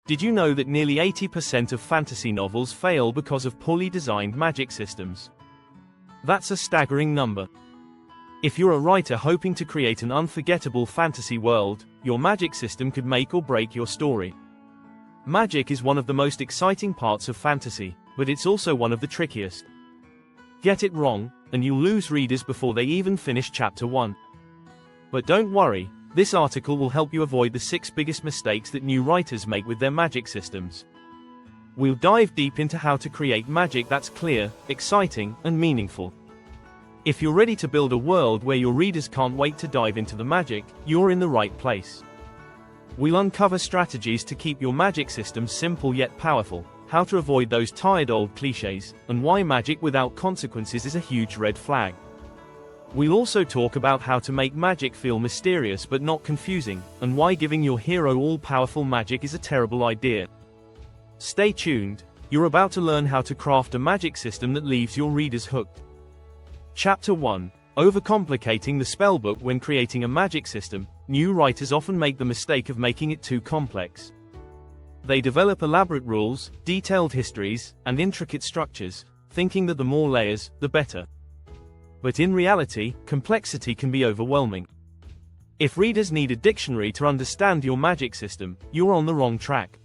Did you know that nearly 80% of fantasy novels fail because of poorly designed magic systems? That's a staggering number. If you're a writer hoping to create an unforgettable fantasy world, your magic system could make or break your story. Magic is one of the most exciting parts of fantasy, but it's also one of the trickiest. Get it wrong, and you'll lose readers before they even finish chapter 1. But don't worry, this article will help you avoid the 6 biggest mistakes that new writers make with their magic systems. We'll dive deep into how to create magic that's clear, exciting, and meaningful. If you're ready to build a world where your readers can't wait to dive into the magic, you're in the right place. We'll uncover strategies to keep your magic system simple yet powerful, how to avoid those tired old clichés, and why magic without consequences is a huge red flag. We'll also talk about how to make magic feel mysterious but not confusing, and why giving your hero all-powerful magic is a terrible idea. Stay tuned, you're about to learn how to craft a magic system that leaves your readers hooked. Chapter 1. Overcomplicating the spellbook. When creating a magic system, new writers often make the mistake of making it too complex. They develop elaborate rules, detailed histories, and intricate structures, thinking that the more layers, the better. But in reality, complexity can be overwhelming. If readers need a dictionary to understand your magic system, you're on the wrong track.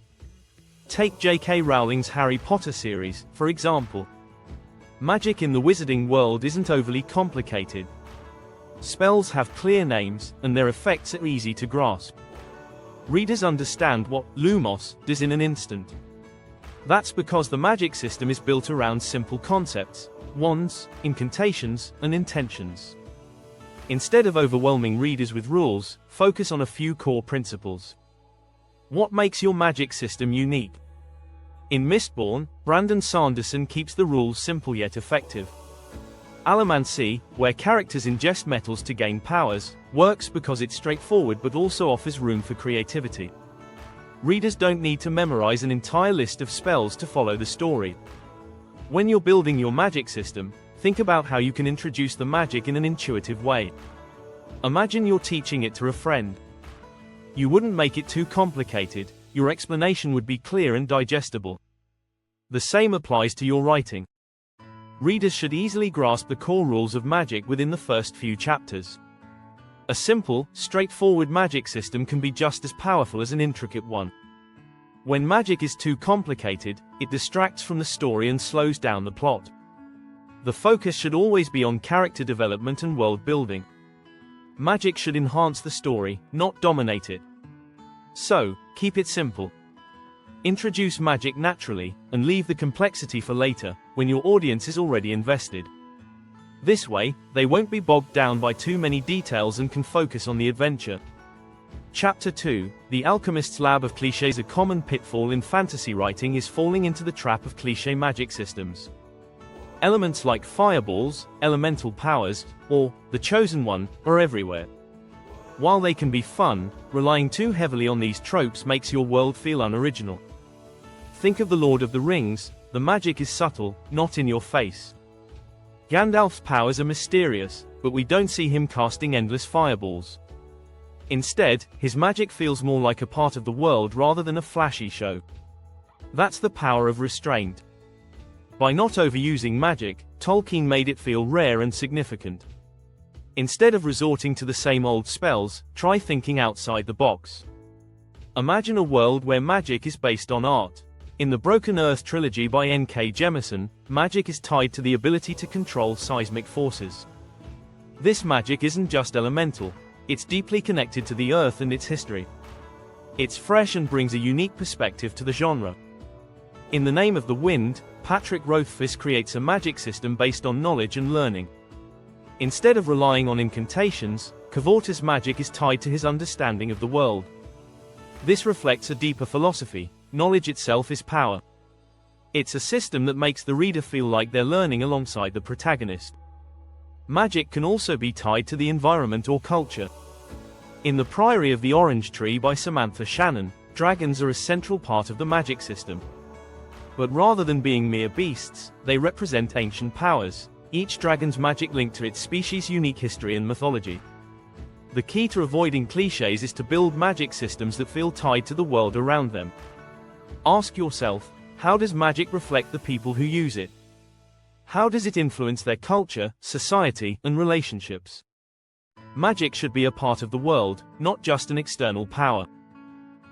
Take J.K. Rowling's Harry Potter series, for example. Magic in the wizarding world isn't overly complicated. Spells have clear names, and their effects are easy to grasp. Readers understand what lumos does in an instant. That's because the magic system is built around simple concepts: wands, incantations, and intentions. Instead of overwhelming readers with rules, focus on a few core principles. What makes your magic system unique? In Mistborn, Brandon Sanderson keeps the rules simple yet effective. Allomancy, where characters ingest metals to gain powers, works because it's straightforward but also offers room for creativity. Readers don't need to memorize an entire list of spells to follow the story. When you're building your magic system, think about how you can introduce the magic in an intuitive way. Imagine you're teaching it to a friend. You wouldn't make it too complicated, your explanation would be clear and digestible. The same applies to your writing. Readers should easily grasp the core rules of magic within the first few chapters. A simple, straightforward magic system can be just as powerful as an intricate one. When magic is too complicated, it distracts from the story and slows down the plot. The focus should always be on character development and world building. Magic should enhance the story, not dominate it. So, keep it simple. Introduce magic naturally, and leave the complexity for later, when your audience is already invested. This way, they won't be bogged down by too many details and can focus on the adventure. Chapter 2. The Alchemist's Lab of Clichés. A common pitfall in fantasy writing is falling into the trap of cliché magic systems. Elements like fireballs, elemental powers, or the chosen one are everywhere. While they can be fun, relying too heavily on these tropes makes your world feel unoriginal. Think of The Lord of the Rings. The magic is subtle, not in your face. Gandalf's powers are mysterious, but we don't see him casting endless fireballs. Instead, his magic feels more like a part of the world rather than a flashy show. That's the power of restraint. By not overusing magic, Tolkien made it feel rare and significant. Instead of resorting to the same old spells, try thinking outside the box. Imagine a world where magic is based on art. In the Broken Earth trilogy by N.K. Jemisin, magic is tied to the ability to control seismic forces. This magic isn't just elemental, it's deeply connected to the Earth and its history. It's fresh and brings a unique perspective to the genre. In the Name of the Wind, Patrick Rothfuss creates a magic system based on knowledge and learning. Instead of relying on incantations, Kvorta's magic is tied to his understanding of the world. This reflects a deeper philosophy: knowledge itself is power. It's a system that makes the reader feel like they're learning alongside the protagonist. Magic can also be tied to the environment or culture. In The Priory of the Orange Tree by Samantha Shannon, dragons are a central part of the magic system. But rather than being mere beasts, they represent ancient powers, each dragon's magic linked to its species' unique history and mythology. The key to avoiding clichés is to build magic systems that feel tied to the world around them. Ask yourself, how does magic reflect the people who use it? How does it influence their culture, society, and relationships? Magic should be a part of the world, not just an external power.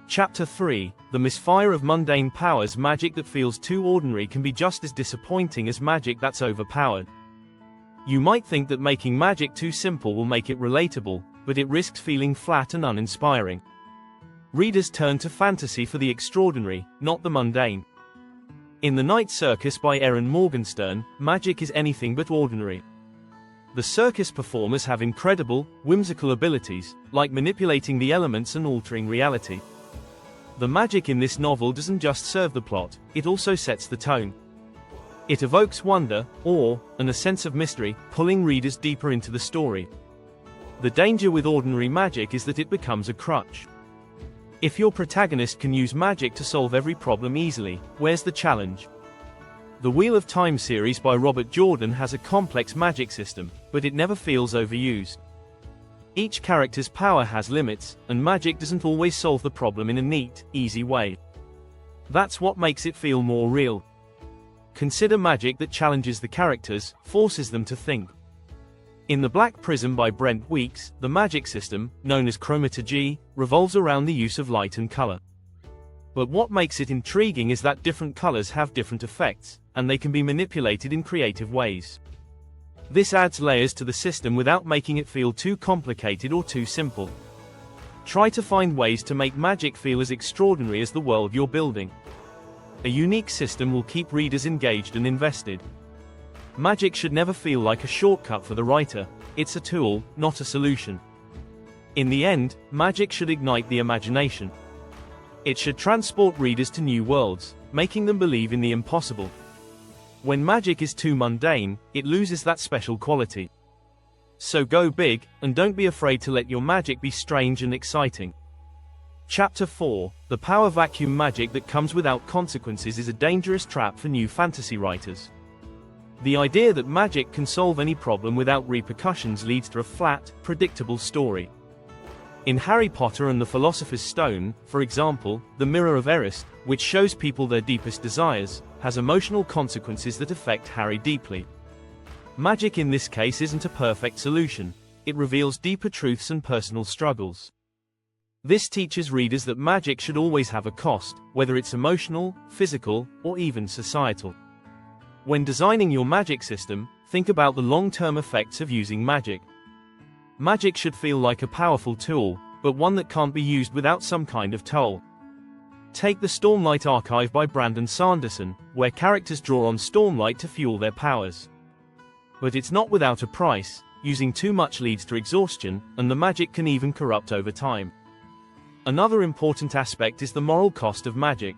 Chapter 3: The misfire of mundane powers. Magic that feels too ordinary can be just as disappointing as magic that's overpowered. You might think that making magic too simple will make it relatable, but it risks feeling flat and uninspiring. Readers turn to fantasy for the extraordinary, not the mundane. In The Night Circus by Erin Morgenstern, magic is anything but ordinary. The circus performers have incredible, whimsical abilities, like manipulating the elements and altering reality. The magic in this novel doesn't just serve the plot, it also sets the tone. It evokes wonder, awe, and a sense of mystery, pulling readers deeper into the story. The danger with ordinary magic is that it becomes a crutch. If your protagonist can use magic to solve every problem easily, where's the challenge? The Wheel of Time series by Robert Jordan has a complex magic system, but it never feels overused. Each character's power has limits, and magic doesn't always solve the problem in a neat, easy way. That's what makes it feel more real. Consider magic that challenges the characters, forces them to think. In The Black Prism by Brent Weeks, the magic system, known as chromaturgy, revolves around the use of light and color. But what makes it intriguing is that different colors have different effects, and they can be manipulated in creative ways. This adds layers to the system without making it feel too complicated or too simple. Try to find ways to make magic feel as extraordinary as the world you're building. A unique system will keep readers engaged and invested. Magic should never feel like a shortcut for the writer, it's a tool, not a solution. In the end, magic should ignite the imagination. It should transport readers to new worlds, making them believe in the impossible. When magic is too mundane, it loses that special quality. So go big, and don't be afraid to let your magic be strange and exciting. Chapter 4: The power vacuum. Magic that comes without consequences is a dangerous trap for new fantasy writers. The idea that magic can solve any problem without repercussions leads to a flat, predictable story. In Harry Potter and the Philosopher's Stone, for example, the Mirror of Eris, which shows people their deepest desires, has emotional consequences that affect Harry deeply. Magic in this case isn't a perfect solution. It reveals deeper truths and personal struggles. This teaches readers that magic should always have a cost, whether it's emotional, physical, or even societal. When designing your magic system, think about the long-term effects of using magic. Magic should feel like a powerful tool, but one that can't be used without some kind of toll. Take the Stormlight Archive by Brandon Sanderson, where characters draw on Stormlight to fuel their powers. But it's not without a price. Using too much leads to exhaustion, and the magic can even corrupt over time. Another important aspect is the moral cost of magic.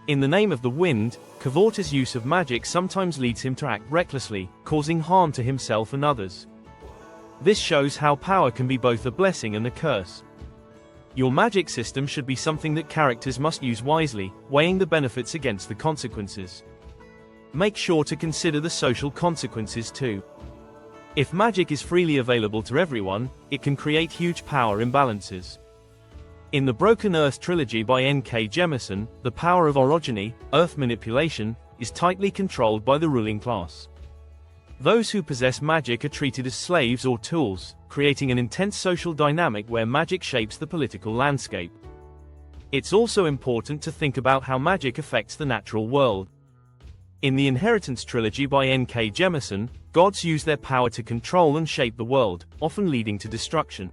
In The Name of the Wind, Cavorta's use of magic sometimes leads him to act recklessly, causing harm to himself and others. This shows how power can be both a blessing and a curse. Your magic system should be something that characters must use wisely, weighing the benefits against the consequences. Make sure to consider the social consequences too. If magic is freely available to everyone, it can create huge power imbalances. In the Broken Earth trilogy by N.K. Jemisin, the power of orogeny, earth manipulation, is tightly controlled by the ruling class. Those who possess magic are treated as slaves or tools, creating an intense social dynamic where magic shapes the political landscape. It's also important to think about how magic affects the natural world. In the Inheritance trilogy by N.K. Jemisin, gods use their power to control and shape the world, often leading to destruction.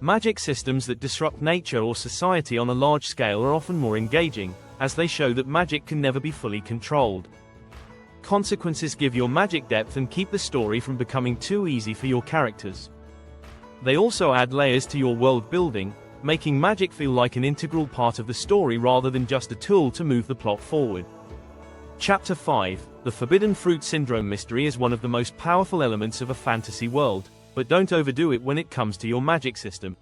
Magic systems that disrupt nature or society on a large scale are often more engaging, as they show that magic can never be fully controlled. Consequences give your magic depth and keep the story from becoming too easy for your characters. They also add layers to your world building, making magic feel like an integral part of the story rather than just a tool to move the plot forward. Chapter 5: The Forbidden Fruit Syndrome. Mystery is one of the most powerful elements of a fantasy world, but don't overdo it when it comes to your magic system.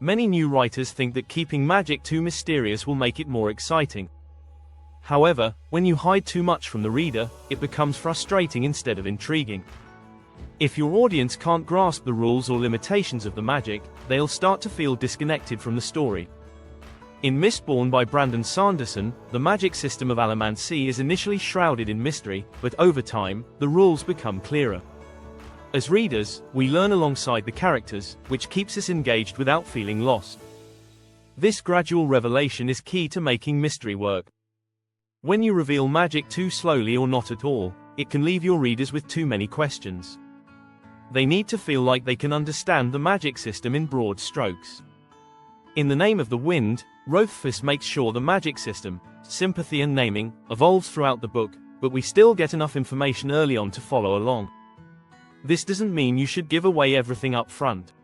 Many new writers think that keeping magic too mysterious will make it more exciting. However, when you hide too much from the reader, it becomes frustrating instead of intriguing. If your audience can't grasp the rules or limitations of the magic, they'll start to feel disconnected from the story. In Mistborn by Brandon Sanderson, the magic system of Allomancy is initially shrouded in mystery, but over time, the rules become clearer. As readers, we learn alongside the characters, which keeps us engaged without feeling lost. This gradual revelation is key to making mystery work. When you reveal magic too slowly or not at all, it can leave your readers with too many questions. They need to feel like they can understand the magic system in broad strokes. In The Name of the Wind, Rothfuss makes sure the magic system, sympathy and naming, evolves throughout the book, but we still get enough information early on to follow along. This doesn't mean you should give away everything up front.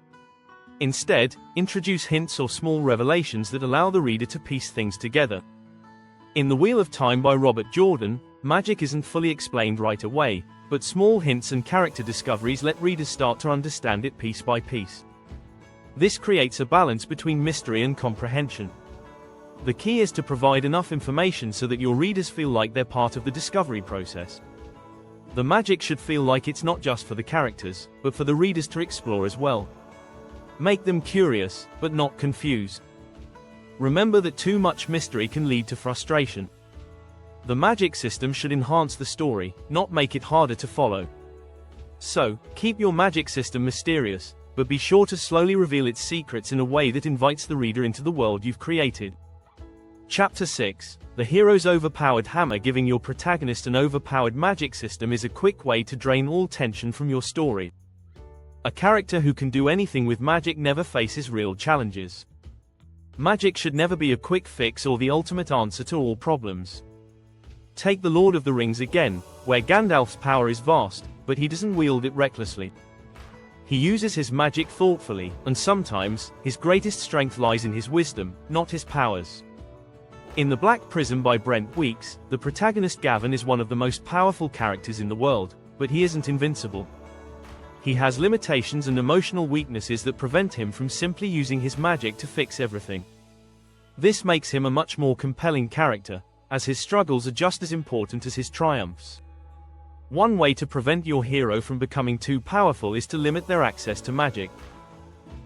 Instead, introduce hints or small revelations that allow the reader to piece things together. In The Wheel of Time by Robert Jordan, magic isn't fully explained right away, but small hints and character discoveries let readers start to understand it piece by piece. This creates a balance between mystery and comprehension. The key is to provide enough information so that your readers feel like they're part of the discovery process. The magic should feel like it's not just for the characters, but for the readers to explore as well. Make them curious, but not confused. Remember that too much mystery can lead to frustration. The magic system should enhance the story, not make it harder to follow. So, keep your magic system mysterious, but be sure to slowly reveal its secrets in a way that invites the reader into the world you've created. Chapter 6. The hero's overpowered hammer. Giving your protagonist an overpowered magic system is a quick way to drain all tension from your story. A character who can do anything with magic never faces real challenges. Magic should never be a quick fix or the ultimate answer to all problems. Take The Lord of the Rings again, where Gandalf's power is vast, but he doesn't wield it recklessly. He uses his magic thoughtfully, and sometimes, his greatest strength lies in his wisdom, not his powers. In The Black Prism by Brent Weeks, the protagonist Gavin is one of the most powerful characters in the world, but he isn't invincible. He has limitations and emotional weaknesses that prevent him from simply using his magic to fix everything. This makes him a much more compelling character, as his struggles are just as important as his triumphs. One way to prevent your hero from becoming too powerful is to limit their access to magic.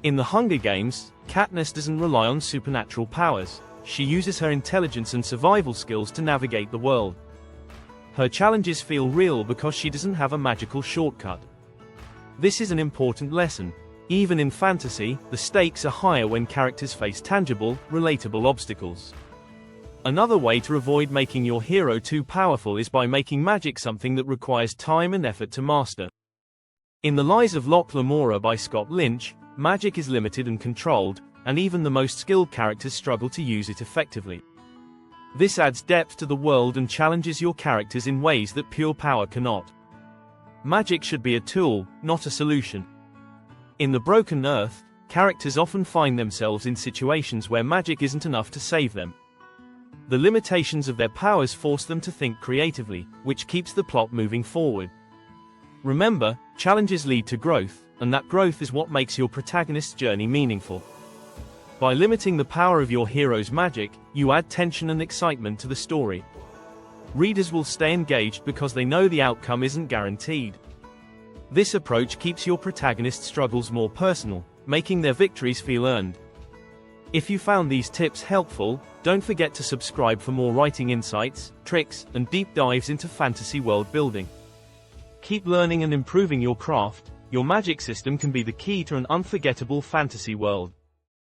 In The Hunger Games, Katniss doesn't rely on supernatural powers. She uses her intelligence and survival skills to navigate the world. Her challenges feel real because she doesn't have a magical shortcut. This is an important lesson. Even in fantasy, the stakes are higher when characters face tangible, relatable obstacles. Another way to avoid making your hero too powerful is by making magic something that requires time and effort to master. In The Lies of Locke Lamora by Scott Lynch, magic is limited and controlled, and even the most skilled characters struggle to use it effectively. This adds depth to the world and challenges your characters in ways that pure power cannot. Magic should be a tool, not a solution. In The Broken Earth, characters often find themselves in situations where magic isn't enough to save them. The limitations of their powers force them to think creatively, which keeps the plot moving forward. Remember, challenges lead to growth, and that growth is what makes your protagonist's journey meaningful. By limiting the power of your hero's magic, you add tension and excitement to the story. Readers will stay engaged because they know the outcome isn't guaranteed. This approach keeps your protagonist's struggles more personal, making their victories feel earned. If you found these tips helpful, don't forget to subscribe for more writing insights, tricks, and deep dives into fantasy world building. Keep learning and improving your craft. Your magic system can be the key to an unforgettable fantasy world.